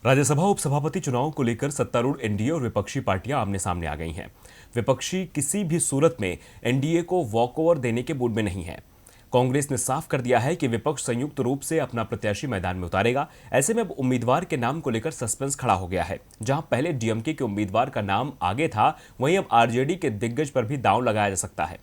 राज्यसभा उपसभापति चुनाव को लेकर सत्तारूढ़ एनडीए और विपक्षी पार्टियां आमने सामने आ गई हैं। विपक्षी किसी भी सूरत में एनडीए को वॉकओवर देने के मूड में नहीं है। कांग्रेस ने साफ कर दिया है कि विपक्ष संयुक्त रूप से अपना प्रत्याशी मैदान में उतारेगा। ऐसे में अब उम्मीदवार के नाम को लेकर सस्पेंस खड़ा हो गया है। जहां पहले डीएमके के उम्मीदवार का नाम आगे था, वहीं अब आरजेडी के दिग्गज पर भी दांव लगाया जा सकता है।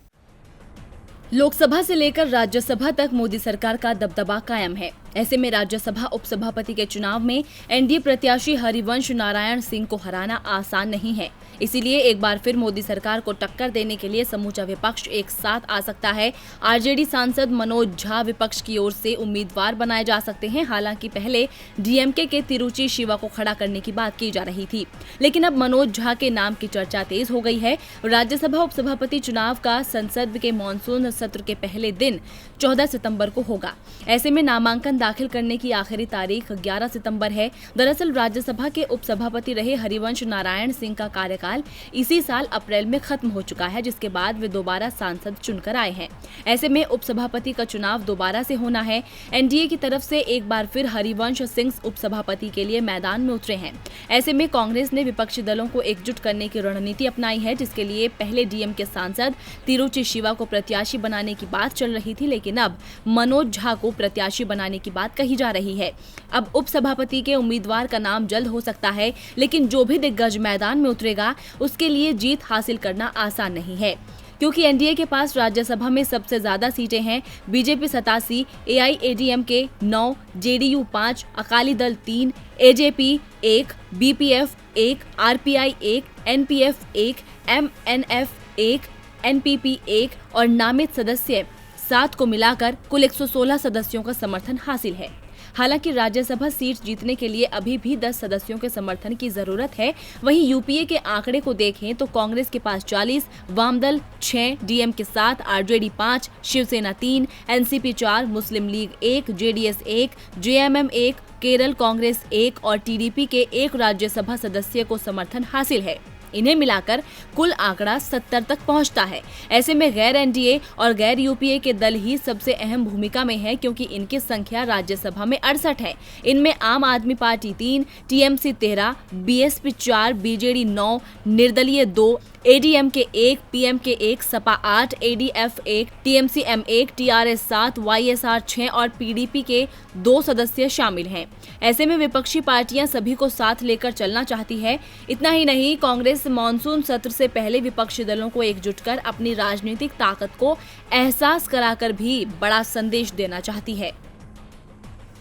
लोकसभा से लेकर राज्यसभा तक मोदी सरकार का दबदबा कायम है। ऐसे में राज्यसभा उपसभापति के चुनाव में एनडीए प्रत्याशी हरिवंश नारायण सिंह को हराना आसान नहीं है। इसीलिए एक बार फिर मोदी सरकार को टक्कर देने के लिए समूचा विपक्ष एक साथ आ सकता है। आरजेडी सांसद मनोज झा विपक्ष की ओर से उम्मीदवार बनाए जा सकते हैं। हालांकि पहले डीएमके के तिरुचि शिवा को खड़ा करने की बात की जा रही थी, लेकिन अब मनोज झा के नाम की चर्चा तेज हो गई है। राज्यसभा उपसभापति चुनाव का संसद के मानसून सत्र के पहले दिन 14 सितंबर को होगा। ऐसे में नामांकन दाखिल करने की आखिरी तारीख 11 सितंबर है। दरअसल राज्यसभा के उपसभापति रहे हरिवंश नारायण सिंह का कार्यकाल इसी साल अप्रैल में खत्म हो चुका है, जिसके बाद वे दोबारा सांसद चुनकर आए हैं। ऐसे में उपसभापति का चुनाव दोबारा से होना है। एनडीए की तरफ से एक बार फिर हरिवंश सिंह उपसभापति के लिए मैदान में उतरे हैं। ऐसे में कांग्रेस ने विपक्षी दलों को एकजुट करने की रणनीति अपनाई है, जिसके लिए पहले डीएमके सांसद तिरुचि शिवा को प्रत्याशी बनाने की बात चल रही थी, लेकिन अब मनोज झा को प्रत्याशी बनाने की बात कही जा रही है। अब उपसभापति के उम्मीदवार का नाम जल्द हो सकता है, लेकिन जो भी दिग्गज मैदान में उतरेगा उसके लिए जीत हासिल करना आसान नहीं है, क्योंकि एनडीए के पास राज्यसभा में सबसे ज्यादा सीटें हैं। BJP 87, AIADMK 9, JDU 5, Akali Dal 3, AJP 1, BPF 1, RPI 1, NPF 1, MNF 1, NPP 1 और नामित सदस्य 7 को मिलाकर कुल 116 सदस्यों का समर्थन हासिल है। हालांकि राज्यसभा सीट जीतने के लिए अभी भी 10 सदस्यों के समर्थन की जरूरत है। वहीं यूपीए के आंकड़े को देखें तो कांग्रेस के पास 40, वामदल 6, DMK 7, RJD 5, Shiv Sena 3, NCP 4, Muslim League 1, JDS 1, JMM 1, Kerala Congress 1 और टीडीपी के 1 राज्यसभा सदस्य को समर्थन हासिल है। इन्हें मिलाकर कुल आंकड़ा 70 तक पहुंचता है। ऐसे में गैर एनडीए और गैर यूपीए के दल ही सबसे अहम भूमिका में है, क्योंकि इनकी संख्या राज्यसभा में 68 है। इनमें आम आदमी पार्टी 3, टीएमसी 13, बीएसपी 4, बीजेडी 9, निर्दलीय 2, ADMK 1, PMK 1, Sapa 8, ADF 1, टीएमसीएम 1, TRS 7, YSR 6 और पीडीपी के 2 सदस्य शामिल हैं। ऐसे में विपक्षी पार्टियां सभी को साथ लेकर चलना चाहती है। इतना ही नहीं, कांग्रेस मानसून सत्र से पहले विपक्षी दलों को एकजुट कर अपनी राजनीतिक ताकत को एहसास कराकर भी बड़ा संदेश देना चाहती है।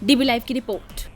डीबी लाइव की रिपोर्ट।